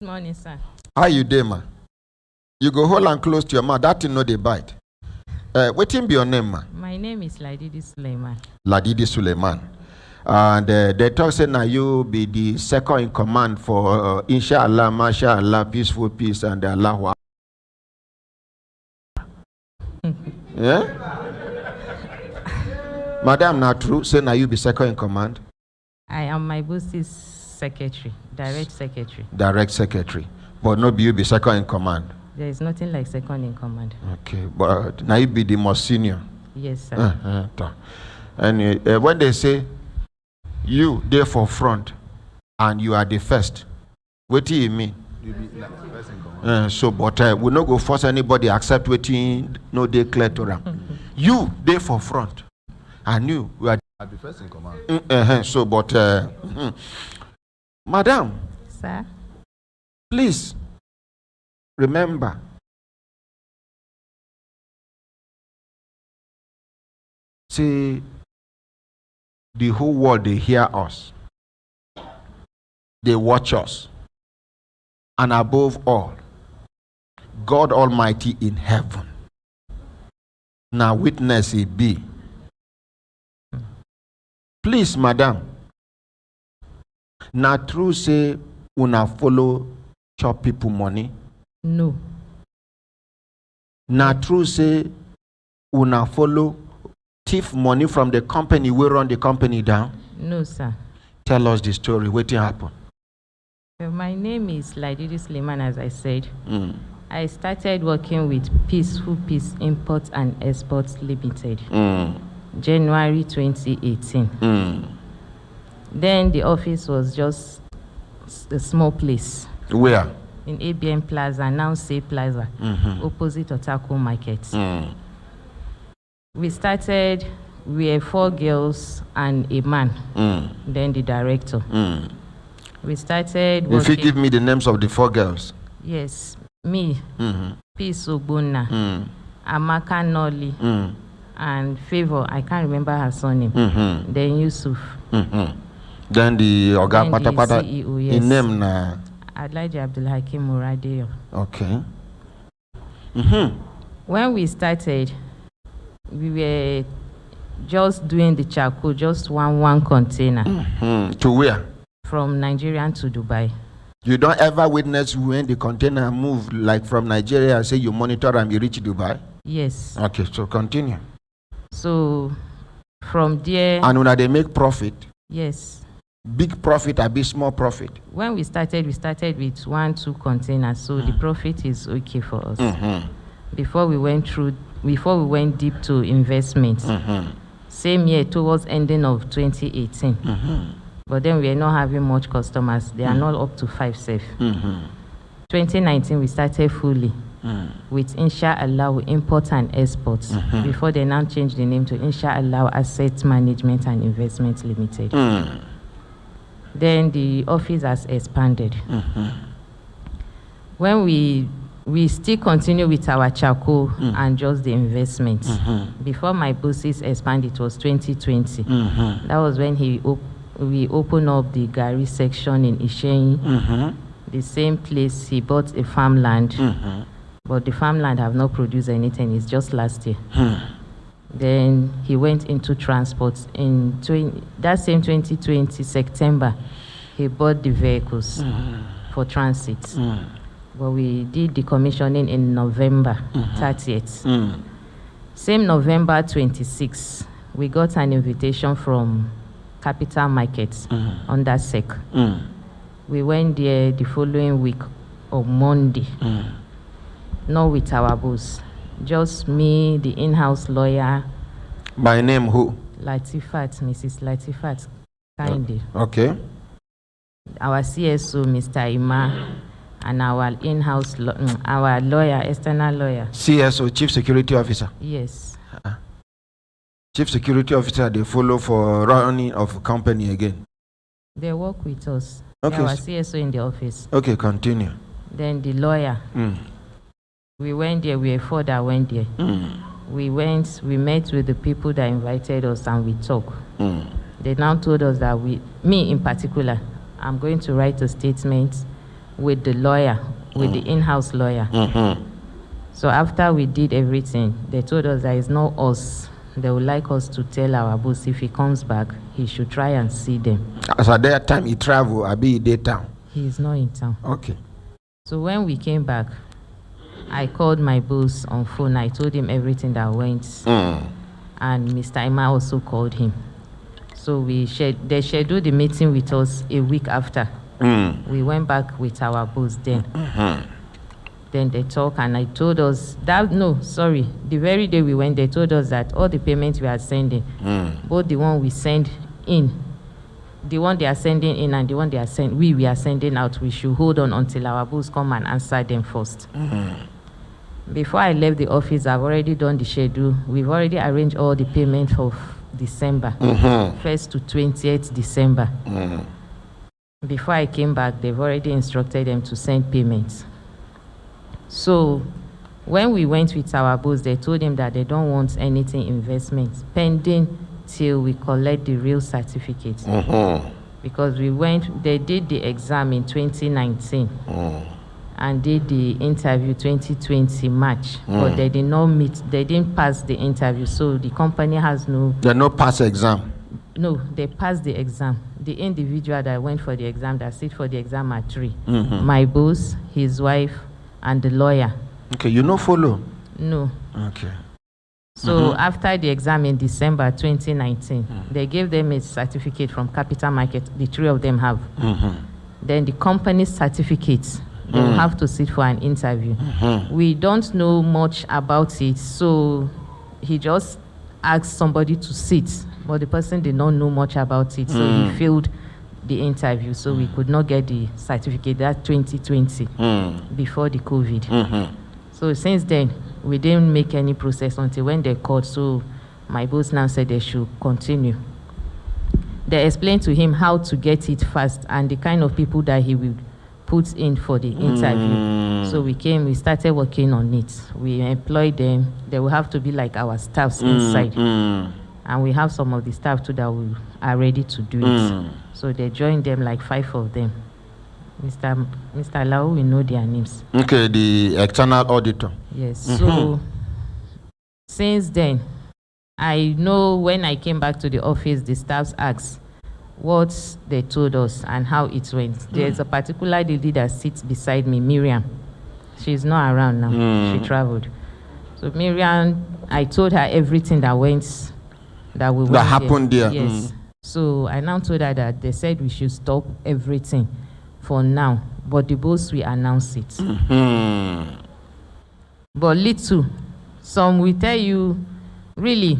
Good morning, sir. How you dey, ma? You go hold and close to your mouth. That thing no dey bite. Wetin be your name, ma? My name is Ladidi Suleiman. Ladidi Suleiman. And they talk say now you be the second in command for Insha Allah, Mashallah, peaceful peace and Allah. Yeah? Madam, not true. Say now you be second in command. I am my boss's secretary, direct secretary. Direct secretary. But no be you be second in command. There is nothing like second in command. Okay, but now you be the most senior. Yes, sir. And when they say you there for front and you are the first, what do you mean? You be like first in command. So, but we not go force anybody accept waiting. No, they clear to them. You there for front, and you are the first in command. So, but madam, Sir, please remember. See, the whole world, they hear us. They watch us. And above all, God Almighty in heaven. Now witness it be. Please, madam. Now true say, una follow chop people money. no. Now true say, una follow thief money from the company, we run the company down. No, sir. Tell us the story. What happened? My name is Ladidi Suleiman, as I said. I started working with Peaceful Peace Imports and Exports Limited, January 2018. Then the office was just a small place Where? in ABM Plaza, now Say Plaza, opposite Otaku Market. We started, we were 4 girls and a man, then the director. We started If you working. give me the names of the 4 girls. Yes, me, Peace Ogbonna, Amaka Noli, and Favor, I can't remember her surname, then Yusuf. Then the Oga Then the Patapata. CEO, yes. In name na. Adlaji Abdulhakim Muradeyo. Okay. When we started, we were just doing the charcoal, just one container To where? from Nigeria to Dubai. You don't ever witness when the container move like from Nigeria and say you monitor and you reach Dubai? Yes. Okay, so continue. So from there, And when they make profit, yes. big profit or big small profit? When we started with 1-2 containers, so the profit is okay for us. Before we went deep to investment, same year towards ending of 2018. But then we are not having much customers. They are not up to 5 safe. 2019 we started fully with Insha Allah Import and Exports. Before they now changed the name to Insha Allah Asset Management and Investment Limited. Then the office has expanded. When we still continue with our charcoal and just the investment. Before my bosses expanded, it was 2020. That was when we opened up the Gari section in Isheyin. The same place he bought a farmland, but the farmland have not produced anything. It's just last year. Then he went into transport. In that same 2020 September, he bought the vehicles for transit. But we did the commissioning in November 30th. Same November 26th, we got an invitation from Capital Markets under SEC. We went there the following week on Monday, not with our boss, just me, the in-house lawyer. By name who? Latifat, Mrs. Latifat Kinde. Okay. Our CSO, Mr. Ima, and our in-house, our lawyer, external lawyer. CSO, Chief Security Officer. Yes. Chief Security Officer, they follow for running of company again. They work with us. Okay. Our CSO in the office. Okay, continue. Then the lawyer. We went there, we were 4 that went there. We met with the people that invited us and we talked. They now told us that me in particular, I'm going to write a statement with the lawyer, with the in-house lawyer. So after we did everything, they told us that it's not us. They would like us to tell our boss if he comes back, he should try and see them. As at that time he travel, I be daytime. He is not in town. Okay. So when we came back, I called my boss on phone. I told him everything that went. And Mr. Ima also called him. So they scheduled the meeting with us a week after. We went back with our boss then. Then they talked and I told us the very day we went, they told us that all the payments we are sending, both the one we send in, the one they are sending in and the one we are sending out, we should hold on until our boss come and answer them first. Before I left the office, I've already done the schedule. We've already arranged all the payments of December, 1st to 20th December. Before I came back, they've already instructed them to send payments. So when we went with our boss, they told him that they don't want anything investment pending till we collect the real certificate. Because they did the exam in 2019 and did the interview 2020 March, but they didn't pass the interview, so the company has They no pass exam. No, they passed the exam. The individual that went for the exam, that sit for the exam are 3. My boss, his wife, and the lawyer. Okay, you no follow? No. Okay. So after the exam in December 2019, they gave them a certificate from Capital Market. The 3 of them have. Then the company's certificates, they will have to sit for an interview. We don't know much about it, so he just asked somebody to sit, but the person did not know much about it, so he failed the interview, so we could not get the certificate. That 2020, before the COVID. So since then, we didn't make any process until when they called, so my boss now said they should continue. They explained to him how to get it fast and the kind of people that he will put in for the interview. So we started working on it. We employed them. They will have to be like our staffs inside. And we have some of the staff too that are ready to do it. So they joined them, like 5 of them. Mr. Lau, we know their names. Okay, the external auditor. Yes. So since then, I know when I came back to the office, the staffs asked what they told us and how it went. There's a particular lady that sits beside me, Miriam. She's not around now. She traveled. So Miriam, I told her everything that happened there. Yes. So I now told her that they said we should stop everything for now, but the boss will announce it. But little, some will tell you, really,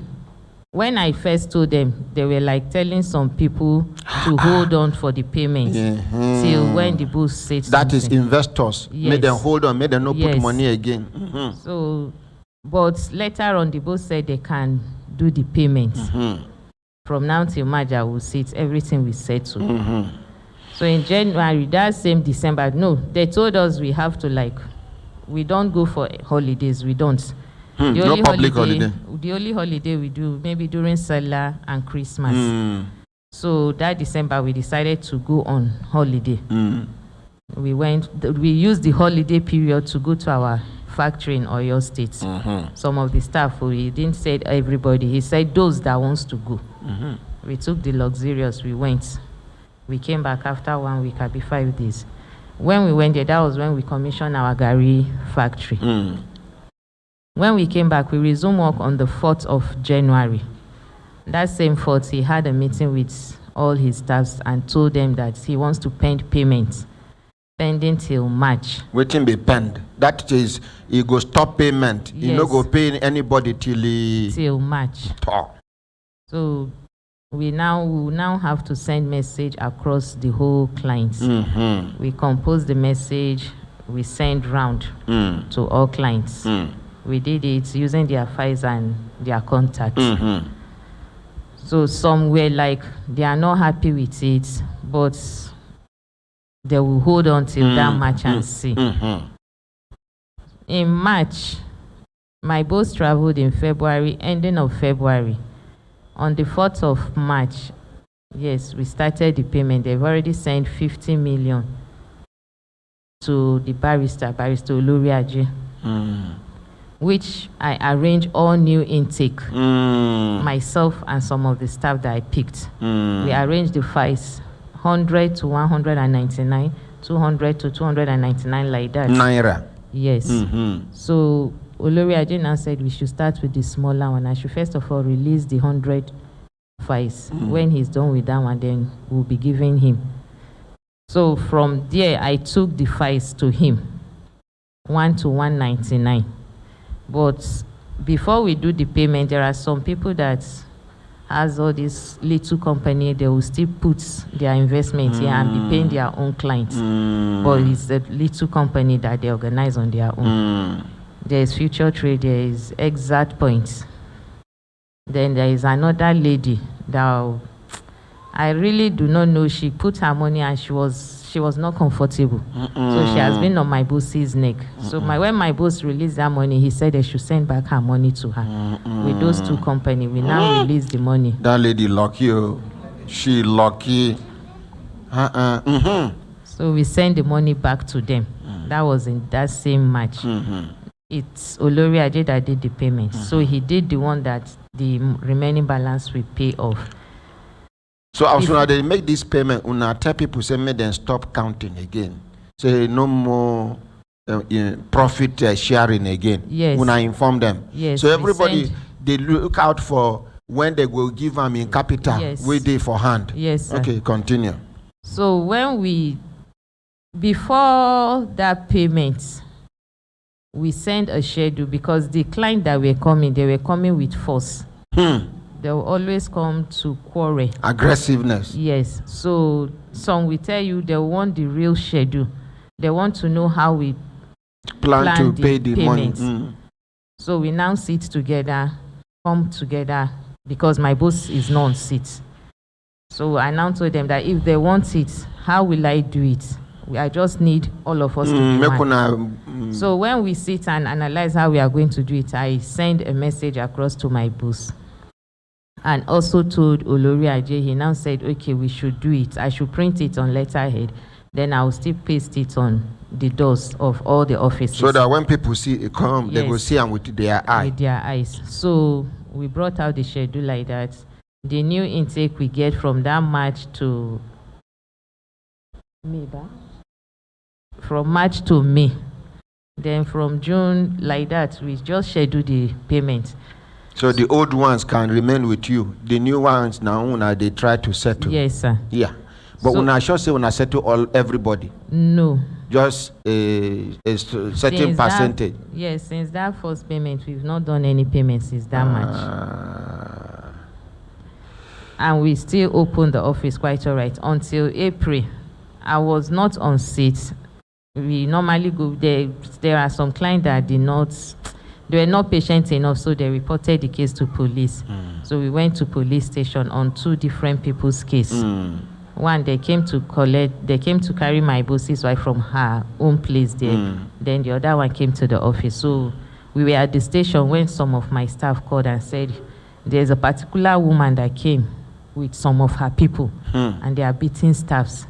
when I first told them, they were like telling some people to hold on for the payment till when the boss said something. That is investors. Yes. Make them hold on, make them not put money again. So, but later on, the boss said they can do the payment. From now till March, I will see it, everything we settle. So in January, that same December, no, they told us we have to we don't go for holidays, we don't. No public holiday. The only holiday we do, maybe during Salah and Christmas. So that December, we decided to go on holiday. We used the holiday period to go to our factory in Oyo State. Some of the staff, he didn't say everybody, he said those that wants to go. We took the luxurious, we went. We came back after 1 week, I'll be 5 days. When we went there, that was when we commissioned our Gari factory. When we came back, we resumed work on the 4th of January. That same 4th, he had a meeting with all his staffs and told them that he wants to pend payments, pending till March. Waiting be penned. That is, he go stop payment. He no go pay anybody till March. So we now have to send message across the whole clients. We compose the message, we send round to all clients. We did it using their files and their contacts. So some were like, they are not happy with it, but they will hold on till that March and see. In March, my boss traveled in February, ending of February. On the 4th of March, yes, we started the payment. They've already sent 50 million to the barrister Oloriaje, which I arranged all new intake, myself and some of the staff that I picked. We arranged the files 100 to 199, 200 to 299, like that. Naira. Yes. So Oloriaje now said we should start with the smaller one. I should first of all release the 100 files. When he's done with that one, then we'll be giving him. So from there, I took the files to him, 1 to 199. But before we do the payment, there are some people that has all this little company, they will still put their investment here and be paying their own clients. But it's a little company that they organize on their own. There is Future Trade, there is Exact Points. Then there is another lady that I really do not know. She put her money and she was not comfortable. So she has been on my boss's neck. So when my boss released that money, he said they should send back her money to her. With those two companies, we now release the money. That lady lucky. She lucky. So we send the money back to them. That was in that same match. It's Oloriaje that did the payment. So he did the one that the remaining balance we pay off. So as soon as they make this payment, una tell people say make them stop counting again. Say no more profit sharing again. Yes. Una inform them. Yes. So everybody they look out for when they will give them in capital. Yes. We did for hand. Yes, sir. Okay, continue. So before that payment, we send a schedule because the client that were coming, they were coming with force. They will always come to quarrel. Aggressiveness. Yes. So some will tell you they want the real schedule. They want to know how we plan to pay the payments. money. So we now sit together, come together, because my boss is not on seat. So I now told them that if they want it, how will I do it? I just need all of us to be one. So when we sit and analyze how we are going to do it, I send a message across to my boss. And also told Oloriaje, he now said, okay, we should do it. I should print it on letterhead. Then I will still paste it on the doors of all the offices. So that when people see it come, Yes. they will see them with their eye. With their eyes. So we brought out the schedule like that. The new intake we get from that March to May. From March to May. Then from June, like that, we just schedule the payment. So the old ones can remain with you. The new ones now they try to settle. Yes, sir. Yeah. But So- when I should say when I settle everybody, No. just a certain Since percentage. Yes, since that first payment, we've not done any payments since that much. And we still opened the office quite all right until April. I was not on seat. We normally go there. There are some clients that did not, they were not patient enough, so they reported the case to police. So we went to police station on 2 different people's case. One, they came to carry my boss's wife from her own place there. Then the other one came to the office. So we were at the station when some of my staff called and said, there's a particular woman that came with some of her people and they are beating staffs.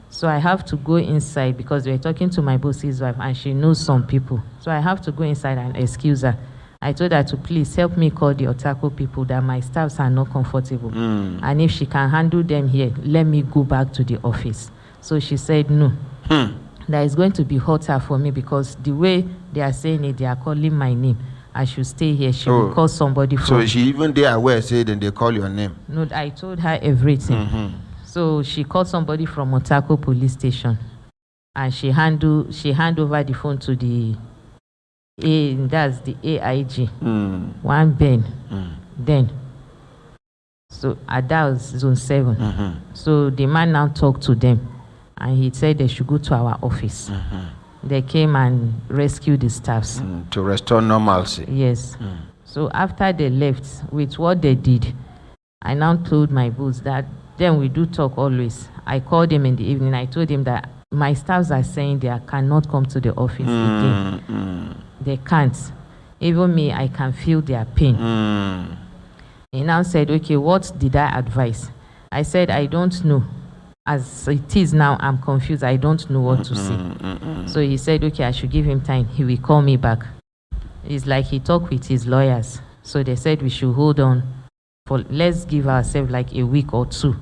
So I have to go inside because we're talking to my boss's wife and she knows some people. So I have to go inside and excuse her. I told her to please help me call the Otako people that my staffs are not comfortable. And if she can handle them here, let me go back to the office. So she said no. That is going to be hotter for me because the way they are saying it, they are calling my name. I should stay here. She will call somebody from. So she even they are aware, say then they call your name. No, I told her everything. So she called somebody from Otako police station, and she hand over the phone to the that's the AIG. One Ben. Then. So that was zone 7. So the man now talked to them, and he said they should go to our office. They came and rescued the staffs. To restore normalcy. Yes. So after they left, with what they did, I now told my boss that then we do talk always. I called him in the evening. I told him that my staffs are saying they cannot come to the office again. They can't. Even me, I can feel their pain. He now said, okay, what did I advise? I said, I don't know. as it is now, I'm confused. I don't know what to say. So he said, okay, I should give him time. He will call me back. It's like he talked with his lawyers. So they said we should hold on let's give ourselves like a week or two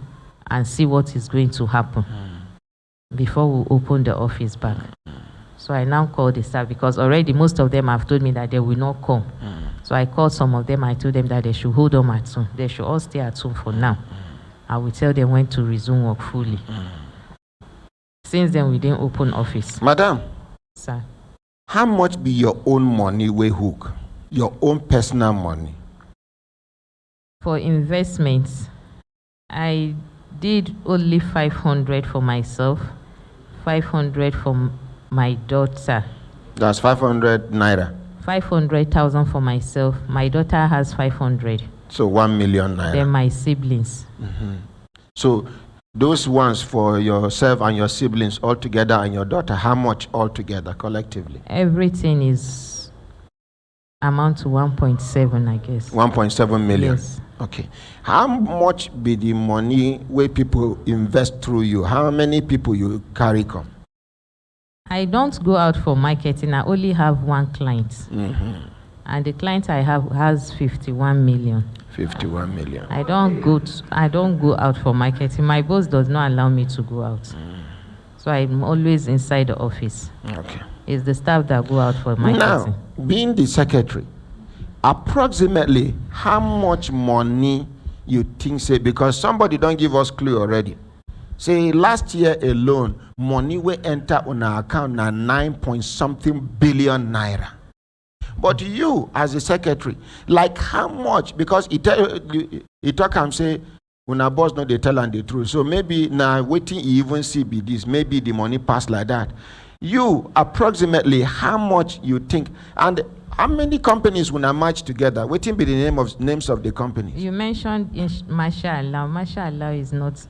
and see what is going to happen before we open the office back. So I now called the staff because already most of them have told me that they will not come. So I called some of them. I told them that they should hold on at home. They should all stay at home for now. I will tell them when to resume work fully. Since then, we didn't open office. Madam, Sir, how much be your own money we hook? Your own personal money? for investments, I did only 500 for myself, 500 for my daughter. That's 500 naira. 500,000 for myself. My daughter has 500. So 1 million naira. Then my siblings. So those ones for yourself and your siblings all together and your daughter, how much all together collectively? Everything is amount to 1.7, I guess. 1.7 million. Yes. Okay. How much be the money where people invest through you? How many people you carry come? I don't go out for marketing. I only have one client. And the client I have has 51 million. 51 million. I don't go out for marketing. My boss does not allow me to go out. So I'm always inside the office. Okay. It's the staff that go out for marketing. Now, being the secretary, approximately how much money you think, say, because somebody don't give us clue already. Say last year alone, money will enter on our account na 9-point-something billion naira. But you, as a secretary, like how much? Because he talk and say, when our boss know they tell and the truth. So maybe now waiting you even see be this, maybe the money pass like that. You approximately how much you think, and how many companies will now match together? Waiting be the names of the companies. You mentioned Mashallah. Mashallah is not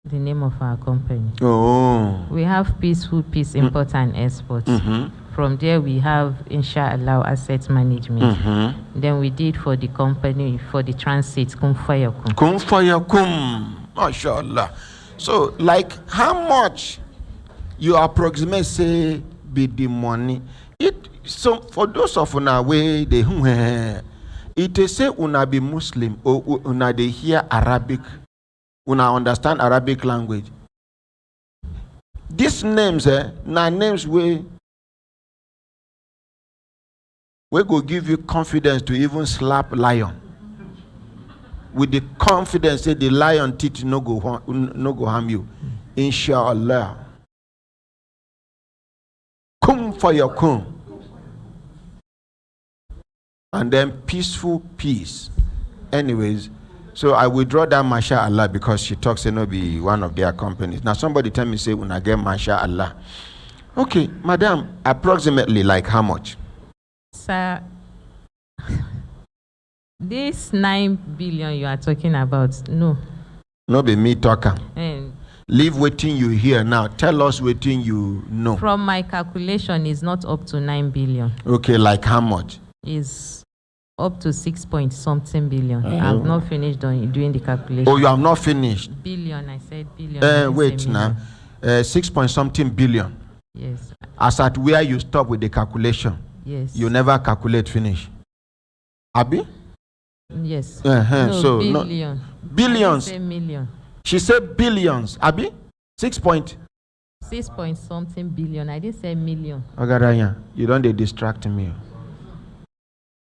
the name of our company. Oh. We have Peaceful Peace Import and Export. From there we have Insha Asset Management. Then we did for the company, for the transit, Kun Fayakun. Kun Fayakun. Mashallah. So like how much you approximate say be the money? So for those of una way they it is say una be Muslim or una they hear Arabic, una understand Arabic language. These names na names we go give you confidence to even slap lion. With the confidence that the lion teeth no go harm you. Inshallah. Kum for your kum. And then peaceful peace. Anyways, so I withdraw that Mashallah because she talks it no be one of their companies. Now somebody tell me say when I get Mashallah. Okay, madam, approximately like how much? Sir, this 9 billion you are talking about, no. No be me talking. And leave waiting you hear now. Tell us waiting you know. from my calculation, it's not up to 9 billion. Okay, like how much? It's up to 6-point-something billion. I've not finished doing the calculation. Oh, you have not finished? Billion, I said billion. Wait now. 6-point-something billion. Yes. As at where you stop with the calculation. Yes. You never calculate finish. Abi? Yes. No, so billion. No, billions. I didn't say million. She said billions. Abi? 6-point-something billion. I didn't say million. Ogaranya, you don't dey distract me.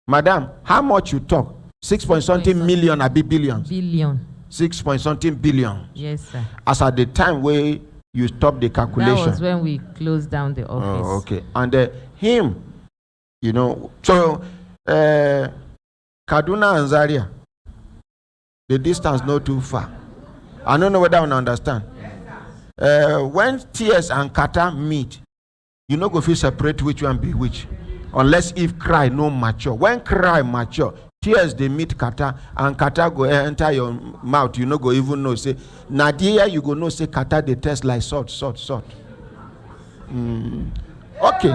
Madam, how much you talk? 6-point-something million, abi billions? Billion. 6-point-something billion. Yes, sir. As at the time where you stop the calculation. That was when we closed down the office. Oh, okay. And him, you know, so Kaduna and Zaria, the distance not too far. I don't know whether I understand. When TS and Kata meet, you know go feel separate which one be which. Unless if cry no mature. When cry mature, tears they meet Kata and Kata go enter your mouth. You know go even know say Nadia you go know say Kata they taste like salt. Okay.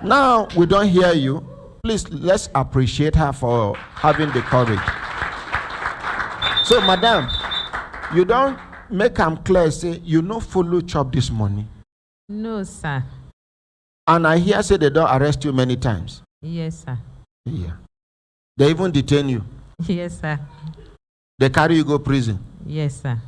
Now we don't hear you. Please let's appreciate her for having the courage. So madam, you don't make am clear, say you no follow chop this money. No, sir. And I hear say they don't arrest you many times. Yes, sir. Yeah. They even detain you. Yes, sir. They carry you go prison. Yes, sir.